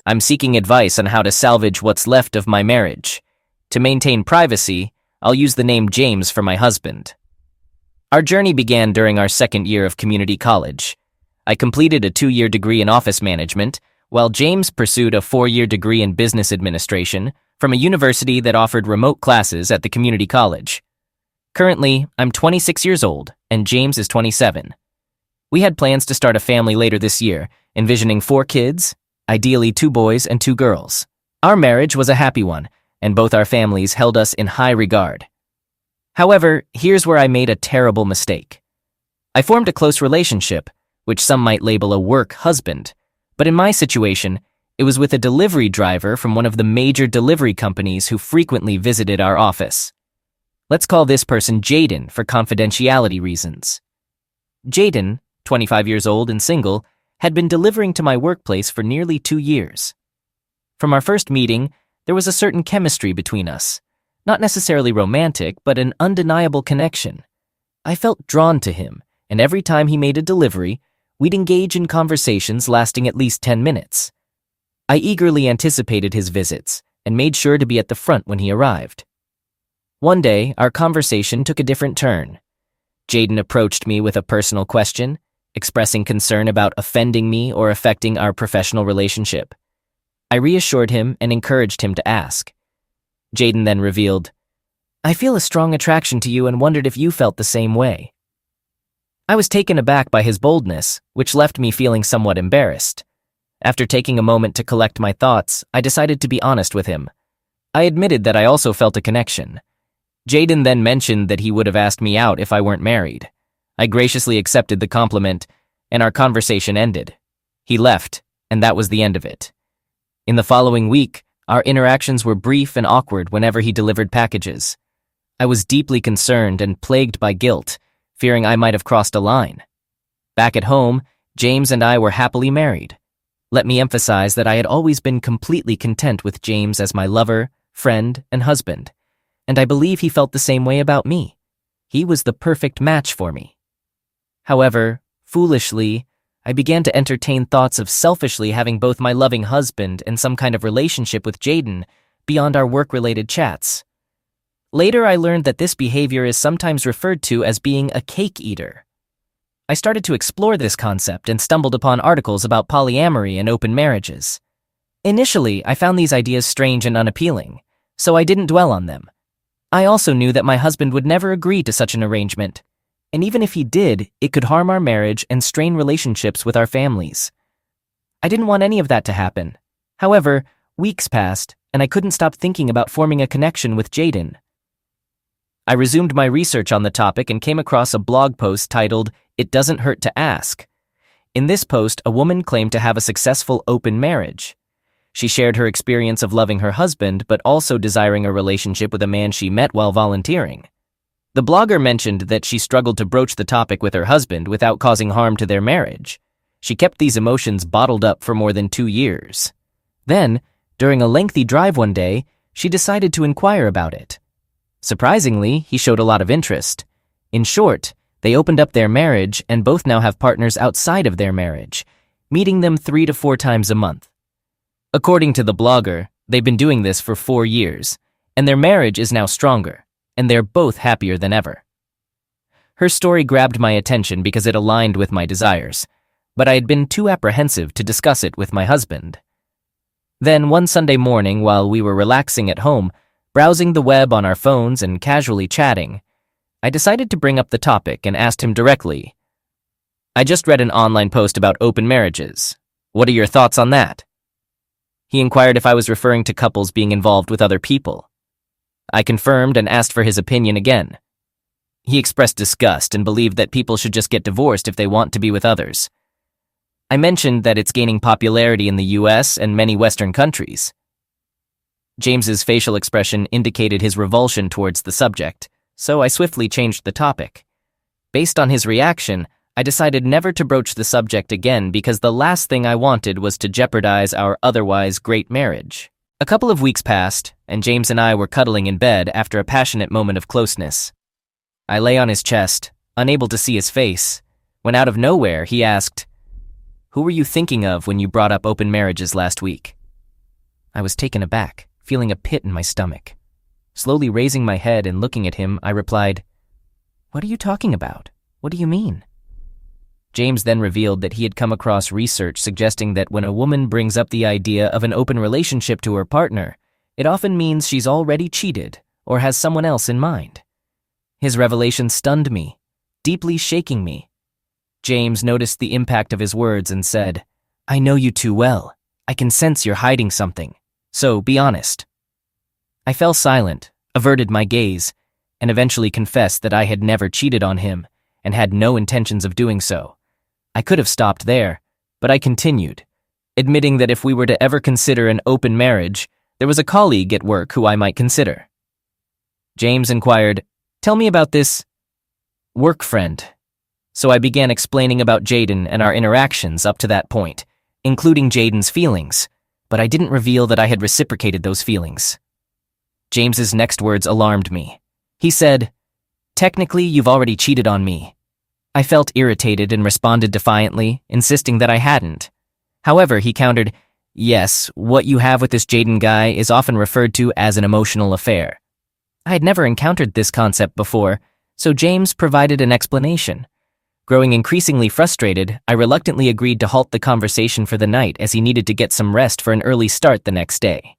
I'm seeking advice on how to salvage what's left of my marriage. To maintain privacy, I'll use the name James for my husband. Our journey began during our second year of community college. I completed a 2-year degree in office management, while James pursued a 4-year degree in business administration from a university that offered remote classes at the community college. Currently, I'm 26 years old, and James is 27. We had plans to start a family later this year, envisioning 4 kids, ideally 2 boys and 2 girls. Our marriage was a happy one, and both our families held us in high regard. However, here's where I made a terrible mistake. I formed a close relationship, which some might label a work husband, but in my situation, it was with a delivery driver from one of the major delivery companies who frequently visited our office. Let's call this person Jaden for confidentiality reasons. Jaden, 25 years old and single, had been delivering to my workplace for nearly 2 years. From our first meeting, there was a certain chemistry between us. Not necessarily romantic, but an undeniable connection. I felt drawn to him, and every time he made a delivery, we'd engage in conversations lasting at least 10 minutes. I eagerly anticipated his visits and made sure to be at the front when he arrived. One day, our conversation took a different turn. Jaden approached me with a personal question, expressing concern about offending me or affecting our professional relationship. I reassured him and encouraged him to ask. Jaden then revealed, "I feel a strong attraction to you and wondered if you felt the same way." I was taken aback by his boldness, which left me feeling somewhat embarrassed. After taking a moment to collect my thoughts, I decided to be honest with him. I admitted that I also felt a connection. Jaden then mentioned that he would have asked me out if I weren't married. I graciously accepted the compliment, and our conversation ended. He left, and that was the end of it. In the following week, our interactions were brief and awkward whenever he delivered packages. I was deeply concerned and plagued by guilt, fearing I might have crossed a line. Back at home, James and I were happily married. Let me emphasize that I had always been completely content with James as my lover, friend, and husband, and I believe he felt the same way about me. He was the perfect match for me. However, foolishly, I began to entertain thoughts of selfishly having both my loving husband and some kind of relationship with Jaden beyond our work-related chats. Later, I learned that this behavior is sometimes referred to as being a cake eater. I started to explore this concept and stumbled upon articles about polyamory and open marriages. Initially, I found these ideas strange and unappealing, so I didn't dwell on them. I also knew that my husband would never agree to such an arrangement, and even if he did, it could harm our marriage and strain relationships with our families. I didn't want any of that to happen. However, weeks passed, and I couldn't stop thinking about forming a connection with Jaden. I resumed my research on the topic and came across a blog post titled, "It Doesn't Hurt to Ask." In this post, a woman claimed to have a successful open marriage. She shared her experience of loving her husband, but also desiring a relationship with a man she met while volunteering. The blogger mentioned that she struggled to broach the topic with her husband without causing harm to their marriage. She kept these emotions bottled up for more than 2 years. Then, during a lengthy drive one day, she decided to inquire about it. Surprisingly, he showed a lot of interest. In short, they opened up their marriage and both now have partners outside of their marriage, meeting them 3 to 4 times a month. According to the blogger, they've been doing this for 4 years, and their marriage is now stronger, and they're both happier than ever. Her story grabbed my attention because it aligned with my desires, but I had been too apprehensive to discuss it with my husband. Then one Sunday morning, while we were relaxing at home, browsing the web on our phones and casually chatting, I decided to bring up the topic and asked him directly, "I just read an online post about open marriages. What are your thoughts on that?" He inquired if I was referring to couples being involved with other people. I confirmed and asked for his opinion again. He expressed disgust and believed that people should just get divorced if they want to be with others. I mentioned that it's gaining popularity in the US and many Western countries. James's facial expression indicated his revulsion towards the subject, so I swiftly changed the topic. Based on his reaction, I decided never to broach the subject again because the last thing I wanted was to jeopardize our otherwise great marriage. A couple of weeks passed, and James and I were cuddling in bed after a passionate moment of closeness. I lay on his chest, unable to see his face, when out of nowhere he asked, "Who were you thinking of when you brought up open marriages last week?" I was taken aback, feeling a pit in my stomach. Slowly raising my head and looking at him, I replied, "What are you talking about? What do you mean?" James then revealed that he had come across research suggesting that when a woman brings up the idea of an open relationship to her partner, it often means she's already cheated or has someone else in mind. His revelation stunned me, deeply shaking me. James noticed the impact of his words and said, "I know you too well. I can sense you're hiding something. So be honest." I fell silent, averted my gaze, and eventually confessed that I had never cheated on him and had no intentions of doing so. I could have stopped there, but I continued, admitting that if we were to ever consider an open marriage, there was a colleague at work who I might consider. James inquired, "Tell me about this work friend." So I began explaining about Jaden and our interactions up to that point, including Jaden's feelings, but I didn't reveal that I had reciprocated those feelings. James's next words alarmed me. He said, "Technically, you've already cheated on me." I felt irritated and responded defiantly, insisting that I hadn't. However, he countered, "Yes, what you have with this Jaden guy is often referred to as an emotional affair." I had never encountered this concept before, so James provided an explanation. Growing increasingly frustrated, I reluctantly agreed to halt the conversation for the night as he needed to get some rest for an early start the next day.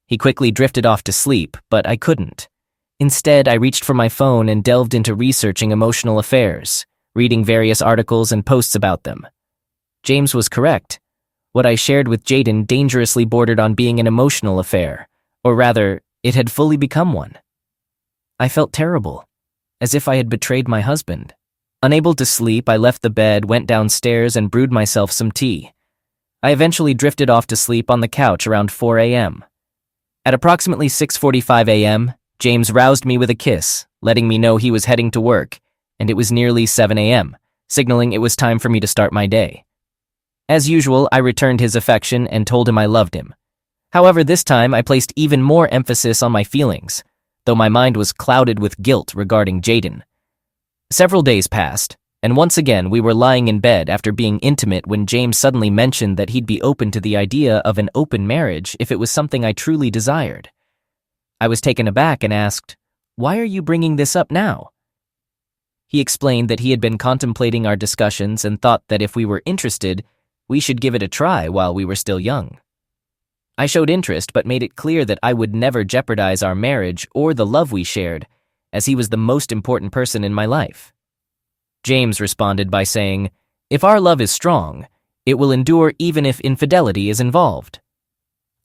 He quickly drifted off to sleep, but I couldn't. Instead, I reached for my phone and delved into researching emotional affairs, reading various articles and posts about them. James was correct. What I shared with Jaden dangerously bordered on being an emotional affair, or rather, it had fully become one. I felt terrible, as if I had betrayed my husband. Unable to sleep, I left the bed, went downstairs, and brewed myself some tea. I eventually drifted off to sleep on the couch around 4 a.m. At approximately 6:45 a.m., James roused me with a kiss, letting me know he was heading to work, and it was nearly 7 a.m., signaling it was time for me to start my day. As usual, I returned his affection and told him I loved him. However, this time I placed even more emphasis on my feelings, though my mind was clouded with guilt regarding Jaden. Several days passed, and once again we were lying in bed after being intimate when James suddenly mentioned that he'd be open to the idea of an open marriage if it was something I truly desired. I was taken aback and asked, "Why are you bringing this up now?" He explained that he had been contemplating our discussions and thought that if we were interested, we should give it a try while we were still young. I showed interest but made it clear that I would never jeopardize our marriage or the love we shared, as he was the most important person in my life. James responded by saying, "If our love is strong, it will endure even if infidelity is involved."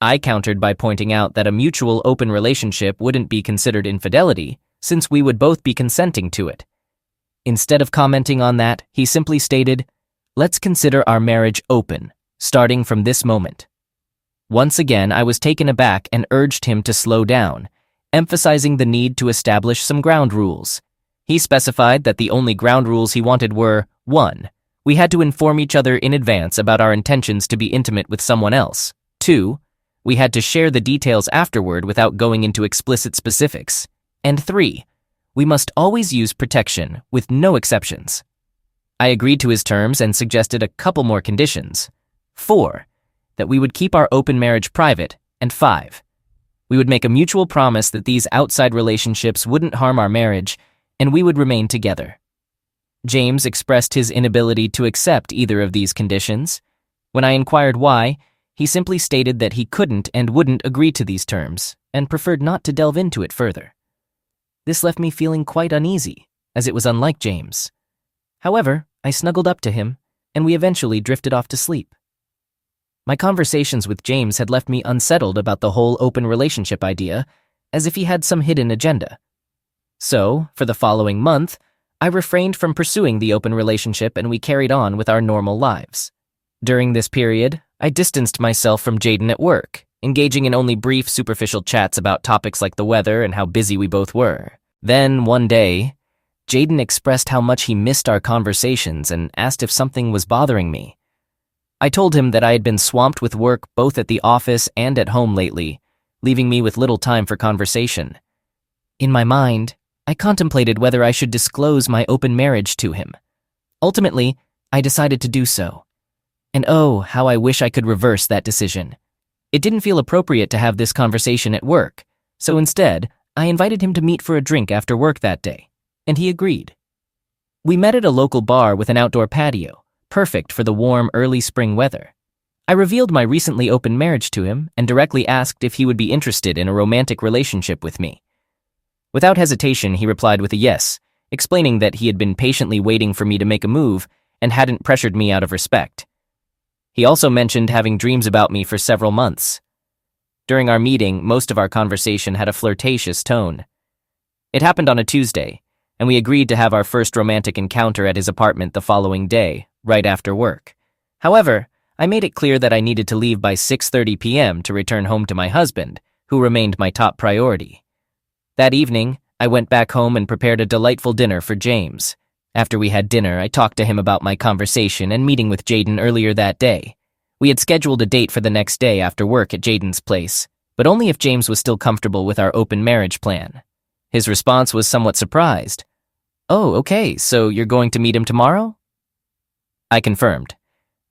I countered by pointing out that a mutual open relationship wouldn't be considered infidelity, since we would both be consenting to it. Instead of commenting on that, he simply stated, "Let's consider our marriage open, starting from this moment." Once again, I was taken aback and urged him to slow down, emphasizing the need to establish some ground rules. He specified that the only ground rules he wanted were, 1. We had to inform each other in advance about our intentions to be intimate with someone else. 2. We had to share the details afterward without going into explicit specifics. And 3. We must always use protection, with no exceptions. I agreed to his terms and suggested a couple more conditions. 4. That we would keep our open marriage private, and 5. We would make a mutual promise that these outside relationships wouldn't harm our marriage, and we would remain together. James expressed his inability to accept either of these conditions. When I inquired why, he simply stated that he couldn't and wouldn't agree to these terms, and preferred not to delve into it further. This left me feeling quite uneasy, as it was unlike James. However, I snuggled up to him, and we eventually drifted off to sleep. My conversations with James had left me unsettled about the whole open relationship idea, as if he had some hidden agenda. So, for the following month, I refrained from pursuing the open relationship and we carried on with our normal lives. During this period, I distanced myself from Jaden at work, engaging in only brief, superficial chats about topics like the weather and how busy we both were. Then, one day, Jaden expressed how much he missed our conversations and asked if something was bothering me. I told him that I had been swamped with work both at the office and at home lately, leaving me with little time for conversation. In my mind, I contemplated whether I should disclose my open marriage to him. Ultimately, I decided to do so. And oh, how I wish I could reverse that decision. It didn't feel appropriate to have this conversation at work, so instead, I invited him to meet for a drink after work that day, and he agreed. We met at a local bar with an outdoor patio, perfect for the warm, early spring weather. I revealed my recently opened marriage to him and directly asked if he would be interested in a romantic relationship with me. Without hesitation, he replied with a yes, explaining that he had been patiently waiting for me to make a move and hadn't pressured me out of respect. He also mentioned having dreams about me for several months. During our meeting, most of our conversation had a flirtatious tone. It happened on a Tuesday, and we agreed to have our first romantic encounter at his apartment the following day, right after work. However, I made it clear that I needed to leave by 6:30 p.m. to return home to my husband, who remained my top priority. That evening, I went back home and prepared a delightful dinner for James. After we had dinner, I talked to him about my conversation and meeting with Jaden earlier that day. We had scheduled a date for the next day after work at Jaden's place, but only if James was still comfortable with our open marriage plan. His response was somewhat surprised. "Oh, okay, so you're going to meet him tomorrow?" I confirmed,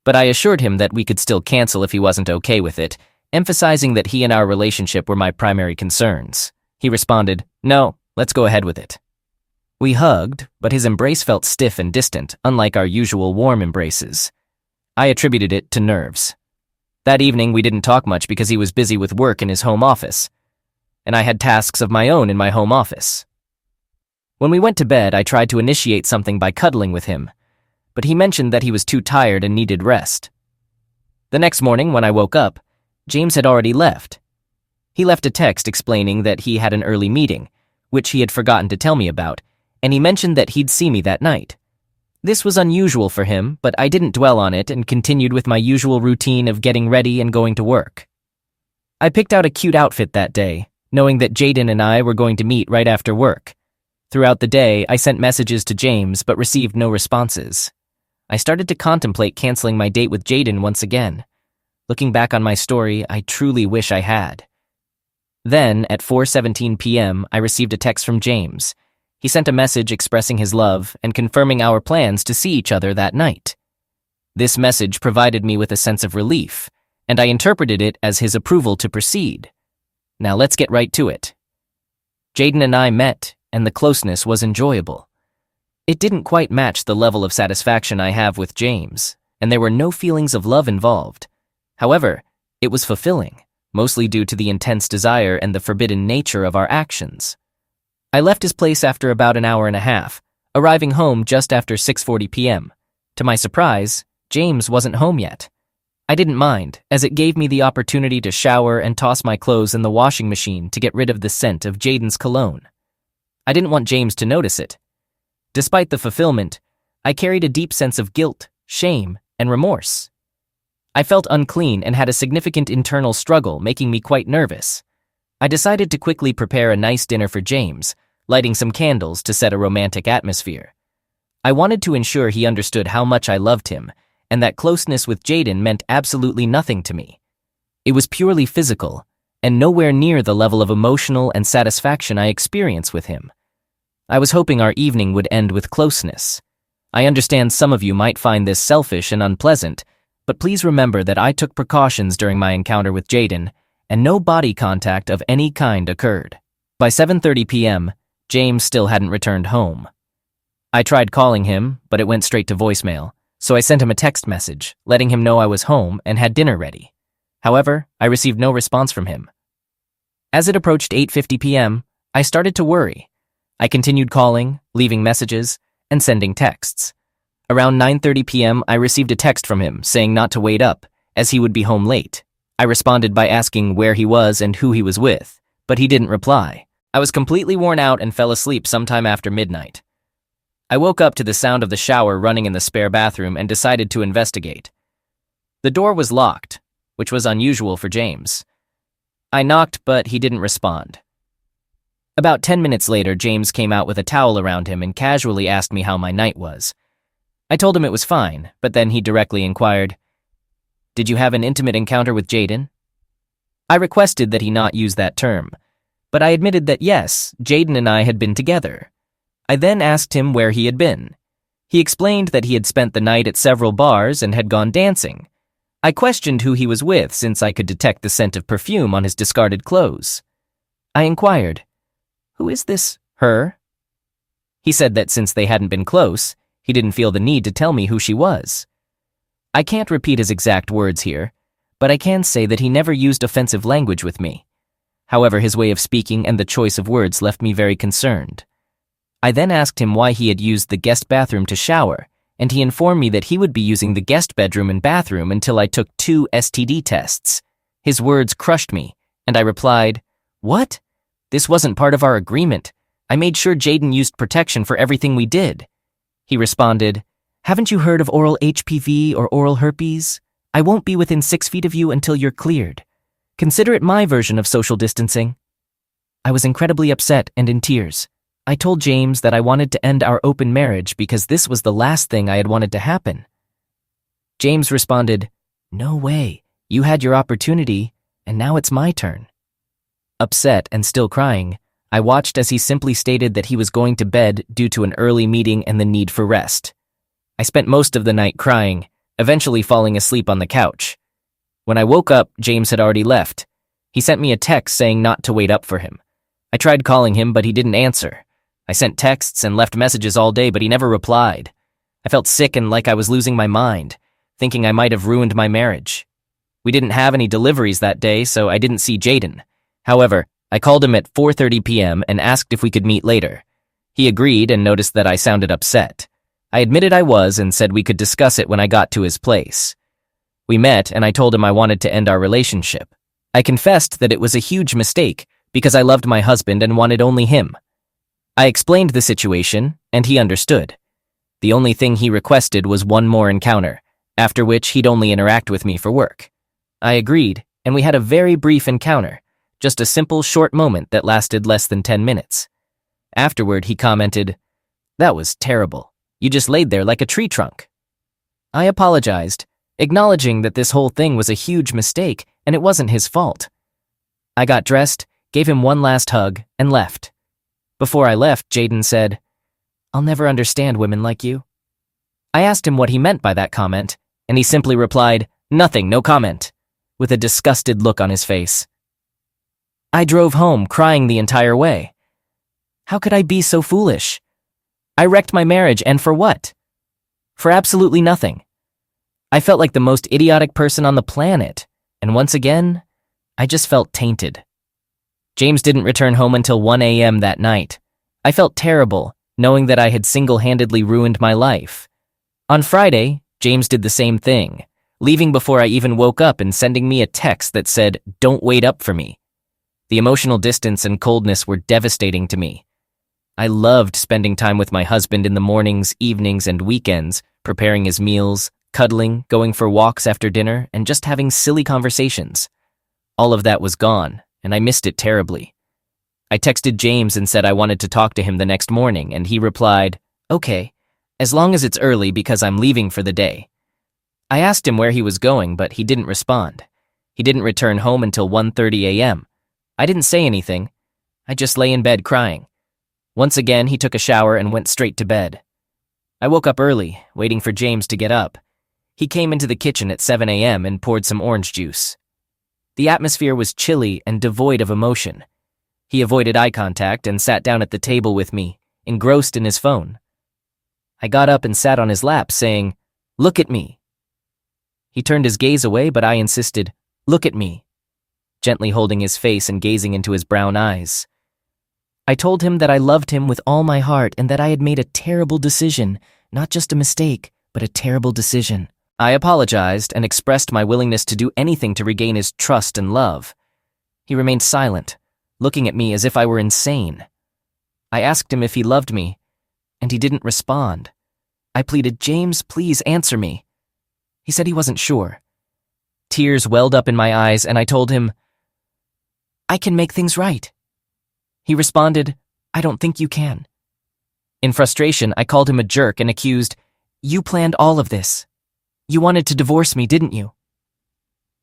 but I assured him that we could still cancel if he wasn't okay with it, emphasizing that he and our relationship were my primary concerns. He responded, "No, let's go ahead with it." We hugged, but his embrace felt stiff and distant, unlike our usual warm embraces. I attributed it to nerves. That evening, we didn't talk much because he was busy with work in his home office, and I had tasks of my own in my home office. When we went to bed, I tried to initiate something by cuddling with him, but he mentioned that he was too tired and needed rest. The next morning, when I woke up, James had already left. He left a text explaining that he had an early meeting, which he had forgotten to tell me about, and he mentioned that he'd see me that night. This was unusual for him, but I didn't dwell on it and continued with my usual routine of getting ready and going to work. I picked out a cute outfit that day, knowing that Jaden and I were going to meet right after work. Throughout the day, I sent messages to James but received no responses. I started to contemplate canceling my date with Jaden once again. Looking back on my story, I truly wish I had. Then, at 4:17 p.m., I received a text from James. He sent a message expressing his love and confirming our plans to see each other that night. This message provided me with a sense of relief, and I interpreted it as his approval to proceed. Now let's get right to it. Jaden and I met, and the closeness was enjoyable. It didn't quite match the level of satisfaction I have with James, and there were no feelings of love involved. However, it was fulfilling, mostly due to the intense desire and the forbidden nature of our actions. I left his place after about an hour and a half, arriving home just after 6:40 p.m. To my surprise, James wasn't home yet. I didn't mind, as it gave me the opportunity to shower and toss my clothes in the washing machine to get rid of the scent of Jaden's cologne. I didn't want James to notice it. Despite the fulfillment, I carried a deep sense of guilt, shame, and remorse. I felt unclean and had a significant internal struggle, making me quite nervous. I decided to quickly prepare a nice dinner for James, lighting some candles to set a romantic atmosphere. I wanted to ensure he understood how much I loved him, and that closeness with Jaden meant absolutely nothing to me. It was purely physical, and nowhere near the level of emotional and satisfaction I experience with him. I was hoping our evening would end with closeness. I understand some of you might find this selfish and unpleasant, but please remember that I took precautions during my encounter with Jaden, and no body contact of any kind occurred. By 7:30 p.m., James still hadn't returned home. I tried calling him, but it went straight to voicemail, so I sent him a text message, letting him know I was home and had dinner ready. However, I received no response from him. As it approached 8:50 p.m., I started to worry. I continued calling, leaving messages, and sending texts. Around 9:30 p.m., I received a text from him saying not to wait up, as he would be home late. I responded by asking where he was and who he was with, but he didn't reply. I was completely worn out and fell asleep sometime after midnight. I woke up to the sound of the shower running in the spare bathroom and decided to investigate. The door was locked, which was unusual for James. I knocked, but he didn't respond. About 10 minutes later, James came out with a towel around him and casually asked me how my night was. I told him it was fine, but then he directly inquired, "Did you have an intimate encounter with Jaden?" I requested that he not use that term, but I admitted that yes, Jaden and I had been together. I then asked him where he had been. He explained that he had spent the night at several bars and had gone dancing. I questioned who he was with since I could detect the scent of perfume on his discarded clothes. I inquired, "Who is this, her?" He said that since they hadn't been close, he didn't feel the need to tell me who she was. I can't repeat his exact words here, but I can say that he never used offensive language with me. However, his way of speaking and the choice of words left me very concerned. I then asked him why he had used the guest bathroom to shower, and he informed me that he would be using the guest bedroom and bathroom until I took 2 STD tests. His words crushed me, and I replied, "What? This wasn't part of our agreement. I made sure Jaden used protection for everything we did." He responded, "Haven't you heard of oral HPV or oral herpes? I won't be within 6 feet of you until you're cleared. Consider it my version of social distancing." I was incredibly upset and in tears. I told James that I wanted to end our open marriage because this was the last thing I had wanted to happen. James responded, "No way, you had your opportunity, and now it's my turn." Upset and still crying, I watched as he simply stated that he was going to bed due to an early meeting and the need for rest. I spent most of the night crying, eventually falling asleep on the couch. When I woke up, James had already left. He sent me a text saying not to wait up for him. I tried calling him, but he didn't answer. I sent texts and left messages all day, but he never replied. I felt sick and like I was losing my mind, thinking I might have ruined my marriage. We didn't have any deliveries that day, so I didn't see Jaden. However, I called him at 4:30 p.m. and asked if we could meet later. He agreed and noticed that I sounded upset. I admitted I was and said we could discuss it when I got to his place. We met and I told him I wanted to end our relationship. I confessed that it was a huge mistake because I loved my husband and wanted only him. I explained the situation, and he understood. The only thing he requested was one more encounter, after which he'd only interact with me for work. I agreed, and we had a very brief encounter, just a simple, short moment that lasted less than 10 minutes. Afterward, he commented, "That was terrible. You just laid there like a tree trunk." I apologized, acknowledging that this whole thing was a huge mistake, and it wasn't his fault. I got dressed, gave him one last hug, and left. Before I left, Jaden said, "I'll never understand women like you." I asked him what he meant by that comment, and he simply replied, "Nothing, no comment," with a disgusted look on his face. I drove home crying the entire way. How could I be so foolish? I wrecked my marriage, and for what? For absolutely nothing. I felt like the most idiotic person on the planet, and once again, I just felt tainted. James didn't return home until 1 a.m. that night. I felt terrible, knowing that I had single-handedly ruined my life. On Friday, James did the same thing, leaving before I even woke up and sending me a text that said, "Don't wait up for me." The emotional distance and coldness were devastating to me. I loved spending time with my husband in the mornings, evenings, and weekends, preparing his meals, cuddling, going for walks after dinner, and just having silly conversations. All of that was gone, and I missed it terribly. I texted James and said I wanted to talk to him the next morning, and he replied, "Okay, as long as it's early because I'm leaving for the day." I asked him where he was going, but he didn't respond. He didn't return home until 1:30 a.m. I didn't say anything. I just lay in bed crying. Once again, he took a shower and went straight to bed. I woke up early, waiting for James to get up. He came into the kitchen at 7 a.m. and poured some orange juice. The atmosphere was chilly and devoid of emotion. He avoided eye contact and sat down at the table with me, engrossed in his phone. I got up and sat on his lap, saying, "Look at me." He turned his gaze away, but I insisted, "Look at me," gently holding his face and gazing into his brown eyes. I told him that I loved him with all my heart and that I had made a terrible decision, not just a mistake, but a terrible decision. I apologized and expressed my willingness to do anything to regain his trust and love. He remained silent, looking at me as if I were insane. I asked him if he loved me, and he didn't respond. I pleaded, "James, please answer me." He said he wasn't sure. Tears welled up in my eyes, and I told him, "I can make things right." He responded, "I don't think you can." In frustration, I called him a jerk and accused, "You planned all of this. You wanted to divorce me, didn't you?"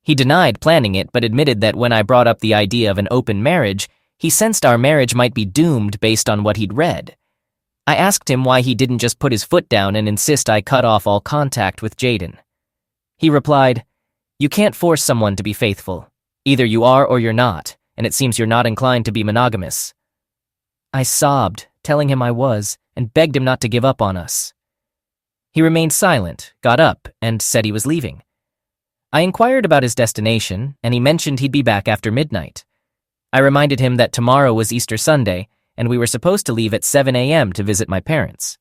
He denied planning it, but admitted that when I brought up the idea of an open marriage, he sensed our marriage might be doomed based on what he'd read. I asked him why he didn't just put his foot down and insist I cut off all contact with Jaden. He replied, You can't force someone to be faithful. Either you are or you're not, and it seems you're not inclined to be monogamous. I sobbed, telling him I was, and begged him not to give up on us. He remained silent, got up, and said he was leaving. I inquired about his destination, and he mentioned he'd be back after midnight. I reminded him that tomorrow was Easter Sunday, and we were supposed to leave at 7 a.m. to visit my parents.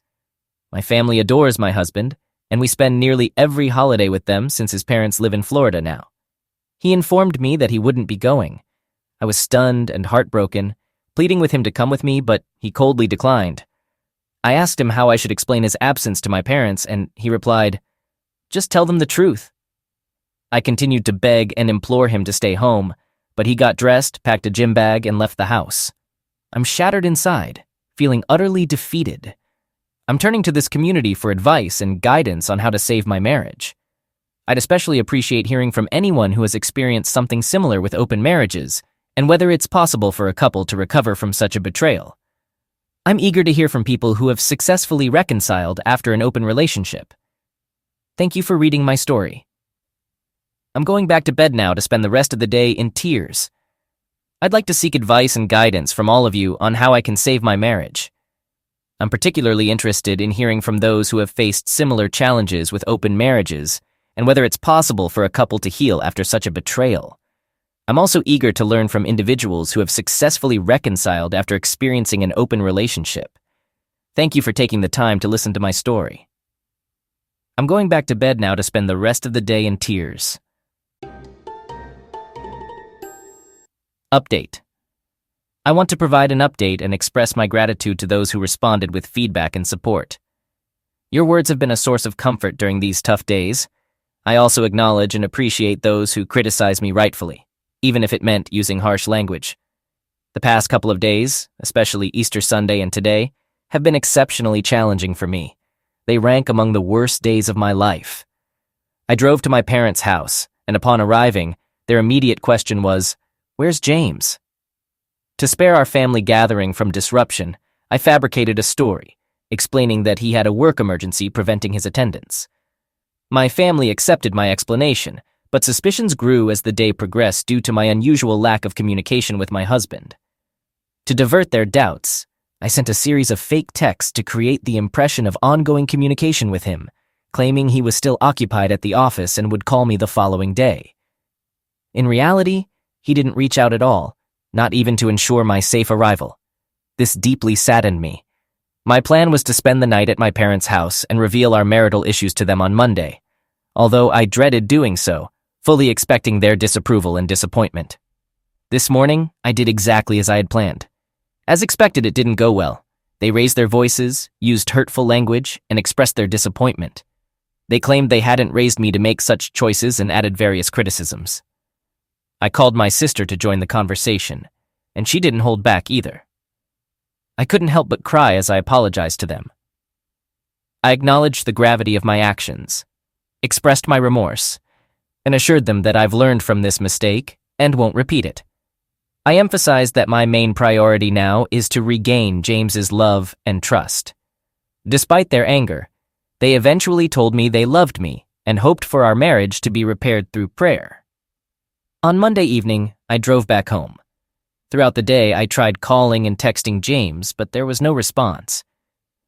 My family adores my husband, and we spend nearly every holiday with them since his parents live in Florida now. He informed me that he wouldn't be going. I was stunned and heartbroken, pleading with him to come with me, but he coldly declined. I asked him how I should explain his absence to my parents, and he replied, "Just tell them the truth." I continued to beg and implore him to stay home, but he got dressed, packed a gym bag, and left the house. I'm shattered inside, feeling utterly defeated. I'm turning to this community for advice and guidance on how to save my marriage. I'd especially appreciate hearing from anyone who has experienced something similar with open marriages, and whether it's possible for a couple to recover from such a betrayal. I'm eager to hear from people who have successfully reconciled after an open relationship. Thank you for reading my story. I'm going back to bed now to spend the rest of the day in tears. I'd like to seek advice and guidance from all of you on how I can save my marriage. I'm particularly interested in hearing from those who have faced similar challenges with open marriages and whether it's possible for a couple to heal after such a betrayal. I'm also eager to learn from individuals who have successfully reconciled after experiencing an open relationship. Thank you for taking the time to listen to my story. I'm going back to bed now to spend the rest of the day in tears. Update. I want to provide an update and express my gratitude to those who responded with feedback and support. Your words have been a source of comfort during these tough days. I also acknowledge and appreciate those who criticize me rightfully, even if it meant using harsh language. The past couple of days, especially Easter Sunday and today, have been exceptionally challenging for me. They rank among the worst days of my life. I drove to my parents' house, and upon arriving, their immediate question was, "Where's James?" To spare our family gathering from disruption, I fabricated a story, explaining that he had a work emergency preventing his attendance. My family accepted my explanation, but suspicions grew as the day progressed due to my unusual lack of communication with my husband. To divert their doubts, I sent a series of fake texts to create the impression of ongoing communication with him, claiming he was still occupied at the office and would call me the following day. In reality, he didn't reach out at all, not even to ensure my safe arrival. This deeply saddened me. My plan was to spend the night at my parents' house and reveal our marital issues to them on Monday, although I dreaded doing so, fully expecting their disapproval and disappointment. This morning, I did exactly as I had planned. As expected, it didn't go well. They raised their voices, used hurtful language, and expressed their disappointment. They claimed they hadn't raised me to make such choices and added various criticisms. I called my sister to join the conversation, and she didn't hold back either. I couldn't help but cry as I apologized to them. I acknowledged the gravity of my actions, expressed my remorse, and assured them that I've learned from this mistake and won't repeat it. I emphasized that my main priority now is to regain James's love and trust. Despite their anger, they eventually told me they loved me and hoped for our marriage to be repaired through prayer. On Monday evening, I drove back home. Throughout the day, I tried calling and texting James, but there was no response.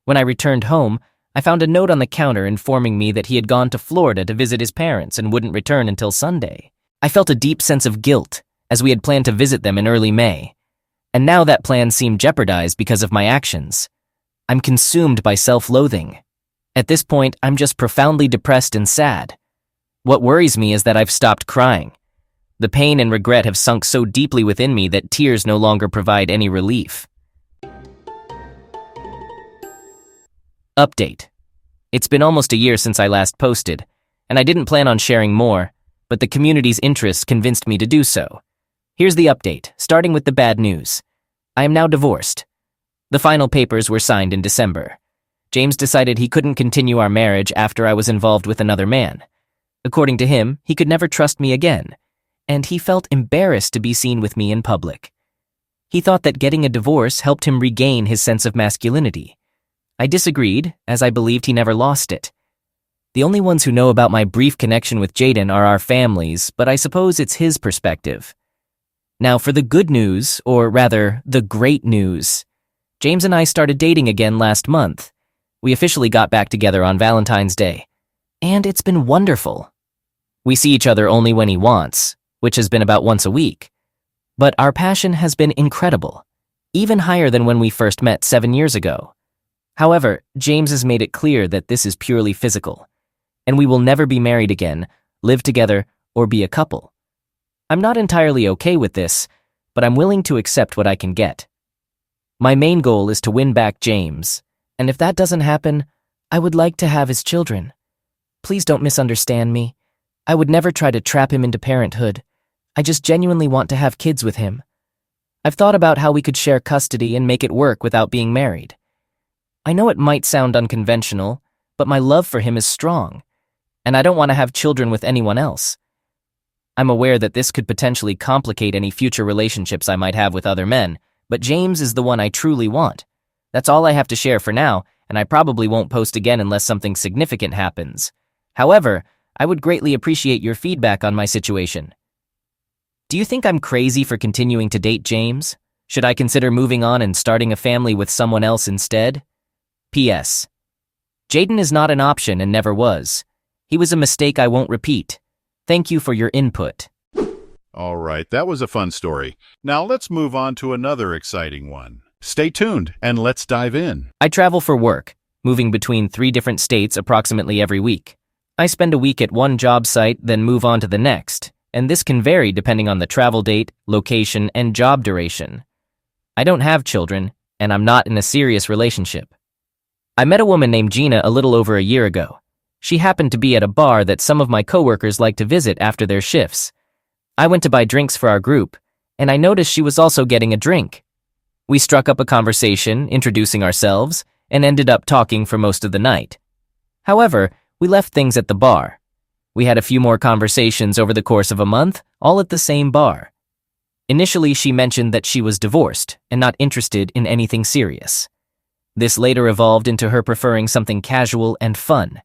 When I returned home, I found a note on the counter informing me that he had gone to Florida to visit his parents and wouldn't return until Sunday. I felt a deep sense of guilt, as we had planned to visit them in early May, and now that plan seemed jeopardized because of my actions. I'm consumed by self-loathing. At this point, I'm just profoundly depressed and sad. What worries me is that I've stopped crying. The pain and regret have sunk so deeply within me that tears no longer provide any relief. Update. It's been almost a year since I last posted, and I didn't plan on sharing more, but the community's interest convinced me to do so. Here's the update, starting with the bad news. I am now divorced. The final papers were signed in December. James decided he couldn't continue our marriage after I was involved with another man. According to him, he could never trust me again, and he felt embarrassed to be seen with me in public. He thought that getting a divorce helped him regain his sense of masculinity. I disagreed, as I believed he never lost it. The only ones who know about my brief connection with Jaden are our families, but I suppose it's his perspective. Now for the good news, or rather, the great news. James and I started dating again last month. We officially got back together on Valentine's Day. And it's been wonderful. We see each other only when he wants, which has been about once a week. But our passion has been incredible, even higher than when we first met 7 years ago. However, James has made it clear that this is purely physical, and we will never be married again, live together, or be a couple. I'm not entirely okay with this, but I'm willing to accept what I can get. My main goal is to win back James, and if that doesn't happen, I would like to have his children. Please don't misunderstand me. I would never try to trap him into parenthood. I just genuinely want to have kids with him. I've thought about how we could share custody and make it work without being married. I know it might sound unconventional, but my love for him is strong, and I don't want to have children with anyone else. I'm aware that this could potentially complicate any future relationships I might have with other men, but James is the one I truly want. That's all I have to share for now, and I probably won't post again unless something significant happens. However, I would greatly appreciate your feedback on my situation. Do you think I'm crazy for continuing to date James? Should I consider moving on and starting a family with someone else instead? P.S. Jaden is not an option and never was. He was a mistake I won't repeat. Thank you for your input. All right, that was a fun story. Now let's move on to another exciting one. Stay tuned and let's dive in. I travel for work, moving between 3 different states approximately every week. I spend a week at one job site, then move on to the next, and this can vary depending on the travel date, location, and job duration. I don't have children, and I'm not in a serious relationship. I met a woman named Gina a little over a year ago. She happened to be at a bar that some of my coworkers like to visit after their shifts. I went to buy drinks for our group, and I noticed she was also getting a drink. We struck up a conversation, introducing ourselves, and ended up talking for most of the night. However, we left things at the bar. We had a few more conversations over the course of a month, all at the same bar. Initially, she mentioned that she was divorced and not interested in anything serious. This later evolved into her preferring something casual and fun.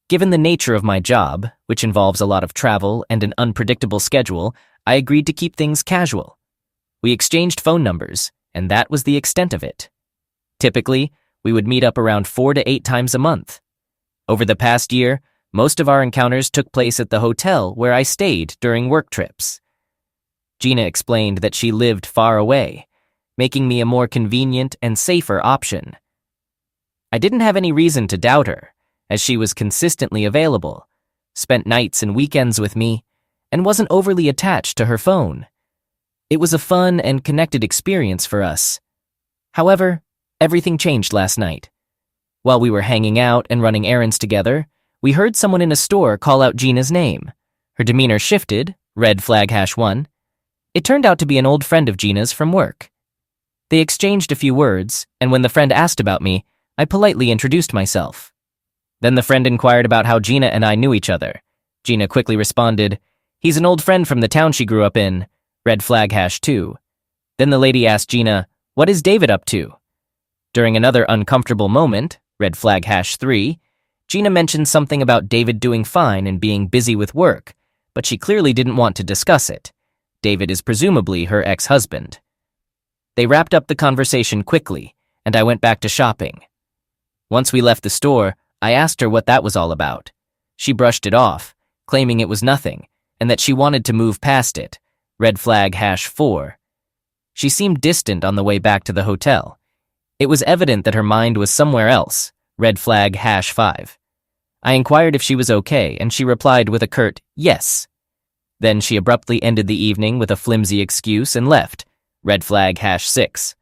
Given the nature of my job, which involves a lot of travel and an unpredictable schedule, I agreed to keep things casual. We exchanged phone numbers, and that was the extent of it. Typically, we would meet up around 4 to 8 times a month. Over the past year, most of our encounters took place at the hotel where I stayed during work trips. Gina explained that she lived far away, making me a more convenient and safer option. I didn't have any reason to doubt her, as she was consistently available, spent nights and weekends with me, and wasn't overly attached to her phone. It was a fun and connected experience for us. However, everything changed last night. While we were hanging out and running errands together, we heard someone in a store call out Gina's name. Her demeanor shifted, red flag #1. It turned out to be an old friend of Gina's from work. They exchanged a few words, and when the friend asked about me, I politely introduced myself. Then the friend inquired about how Gina and I knew each other. Gina quickly responded, "He's an old friend from the town she grew up in, red flag #2. Then the lady asked Gina, "What is David up to?" During another uncomfortable moment, red flag #3, Gina mentioned something about David doing fine and being busy with work, but she clearly didn't want to discuss it. David is presumably her ex-husband. They wrapped up the conversation quickly, and I went back to shopping. Once we left the store, I asked her what that was all about. She brushed it off, claiming it was nothing, and that she wanted to move past it, red flag #4. She seemed distant on the way back to the hotel. It was evident that her mind was somewhere else, red flag #5. I inquired if she was okay, and she replied with a curt, "Yes." Then she abruptly ended the evening with a flimsy excuse and left, red flag #6.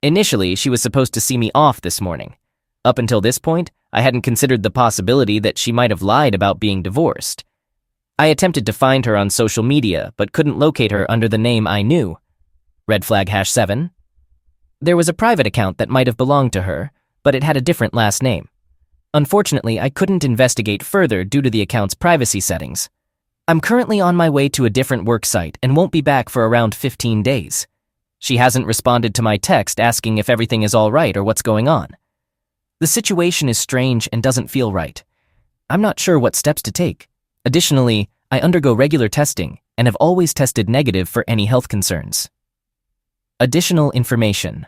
Initially, she was supposed to see me off this morning. Up until this point, I hadn't considered the possibility that she might have lied about being divorced. I attempted to find her on social media, but couldn't locate her under the name I knew, red flag #7. There was a private account that might have belonged to her, but it had a different last name. Unfortunately, I couldn't investigate further due to the account's privacy settings. I'm currently on my way to a different work site and won't be back for around 15 days. She hasn't responded to my text asking if everything is all right or what's going on. The situation is strange and doesn't feel right. I'm not sure what steps to take. Additionally, I undergo regular testing and have always tested negative for any health concerns. Additional information.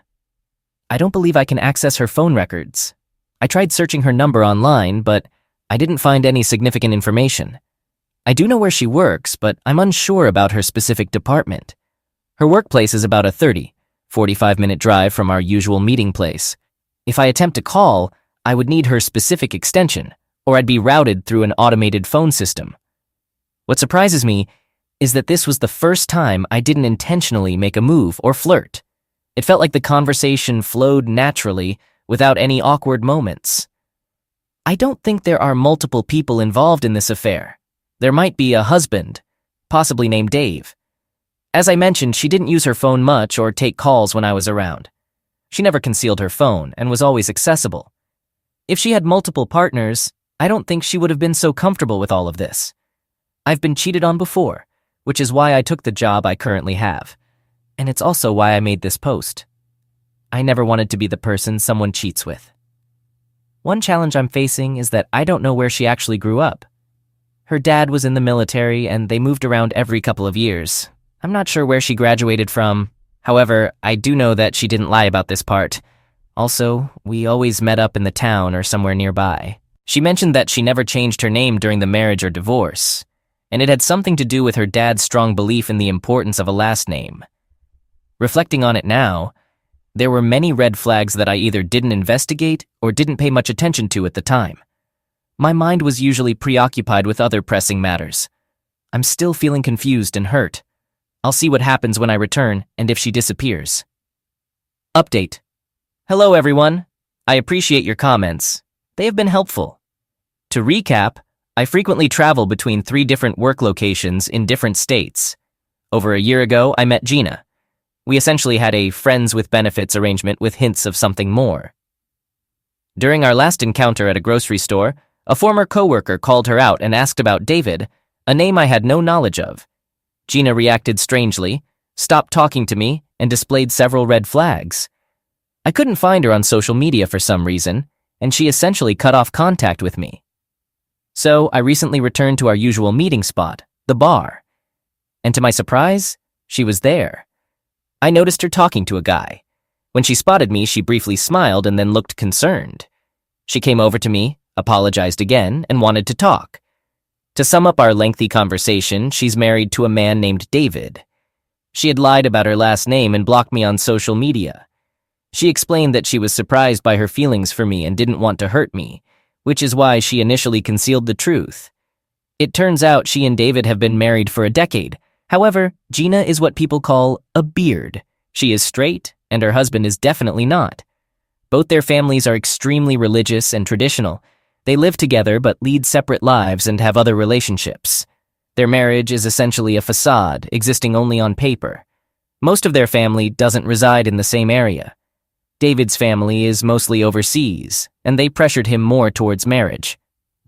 I don't believe I can access her phone records. I tried searching her number online, but I didn't find any significant information. I do know where she works, but I'm unsure about her specific department. Her workplace is about a 45-minute drive from our usual meeting place. If I attempt to call, I would need her specific extension, or I'd be routed through an automated phone system. What surprises me is that this was the first time I didn't intentionally make a move or flirt. It felt like the conversation flowed naturally without any awkward moments. I don't think there are multiple people involved in this affair. There might be a husband, possibly named Dave. As I mentioned, she didn't use her phone much or take calls when I was around. She never concealed her phone and was always accessible. If she had multiple partners, I don't think she would have been so comfortable with all of this. I've been cheated on before, which is why I took the job I currently have. And it's also why I made this post. I never wanted to be the person someone cheats with. One challenge I'm facing is that I don't know where she actually grew up. Her dad was in the military and they moved around every couple of years. I'm not sure where she graduated from. However, I do know that she didn't lie about this part. Also, we always met up in the town or somewhere nearby. She mentioned that she never changed her name during the marriage or divorce, and it had something to do with her dad's strong belief in the importance of a last name. Reflecting on it now, there were many red flags that I either didn't investigate or didn't pay much attention to at the time. My mind was usually preoccupied with other pressing matters. I'm still feeling confused and hurt. I'll see what happens when I return and if she disappears. Update. Hello everyone. I appreciate your comments. They have been helpful. To recap, I frequently travel between 3 different work locations in different states. Over a year ago, I met Gina. We essentially had a friends with benefits arrangement with hints of something more. During our last encounter at a grocery store, a former coworker called her out and asked about David, a name I had no knowledge of. Gina reacted strangely, stopped talking to me, and displayed several red flags. I couldn't find her on social media for some reason, and she essentially cut off contact with me. So I recently returned to our usual meeting spot, the bar. And to my surprise, she was there. I noticed her talking to a guy. When she spotted me, she briefly smiled and then looked concerned. She came over to me, apologized again, and wanted to talk. To sum up our lengthy conversation, she's married to a man named David. She had lied about her last name and blocked me on social media. She explained that she was surprised by her feelings for me and didn't want to hurt me, which is why she initially concealed the truth. It turns out she and David have been married for a decade. However, Gina is what people call a beard. She is straight, and her husband is definitely not. Both their families are extremely religious and traditional. They live together but lead separate lives and have other relationships. Their marriage is essentially a facade, existing only on paper. Most of their family doesn't reside in the same area. David's family is mostly overseas, and they pressured him more towards marriage.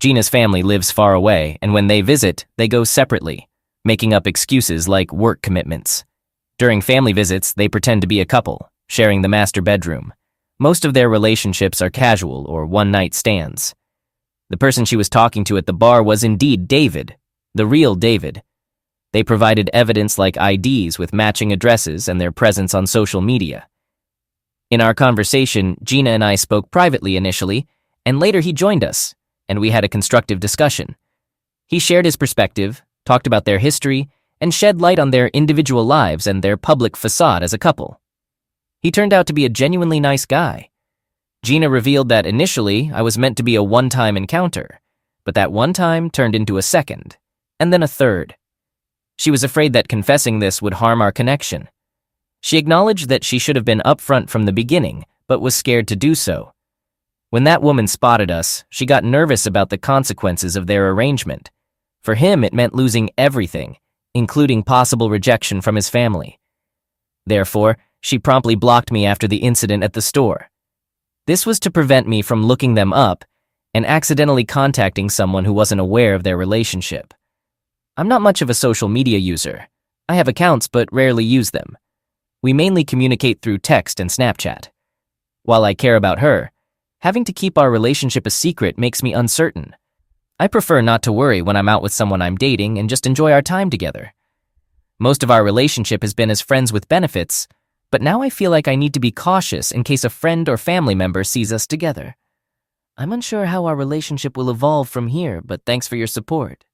Gina's family lives far away, and when they visit, they go separately, making up excuses like work commitments. During family visits, they pretend to be a couple, sharing the master bedroom. Most of their relationships are casual or one-night stands. The person she was talking to at the bar was indeed David, the real David. They provided evidence like IDs with matching addresses and their presence on social media. In our conversation, Gina and I spoke privately initially, and later he joined us, and we had a constructive discussion. He shared his perspective, talked about their history, and shed light on their individual lives and their public facade as a couple. He turned out to be a genuinely nice guy. Gina revealed that initially I was meant to be a one-time encounter, but that one time turned into a second, and then a third. She was afraid that confessing this would harm our connection. She acknowledged that she should have been upfront from the beginning, but was scared to do so. When that woman spotted us, she got nervous about the consequences of their arrangement. For him, it meant losing everything, including possible rejection from his family. Therefore, she promptly blocked me after the incident at the store. This was to prevent me from looking them up and accidentally contacting someone who wasn't aware of their relationship. I'm not much of a social media user. I have accounts but rarely use them. We mainly communicate through text and Snapchat. While I care about her, having to keep our relationship a secret makes me uncertain. I prefer not to worry when I'm out with someone I'm dating and just enjoy our time together. Most of our relationship has been as friends with benefits, but now I feel like I need to be cautious in case a friend or family member sees us together. I'm unsure how our relationship will evolve from here, but thanks for your support.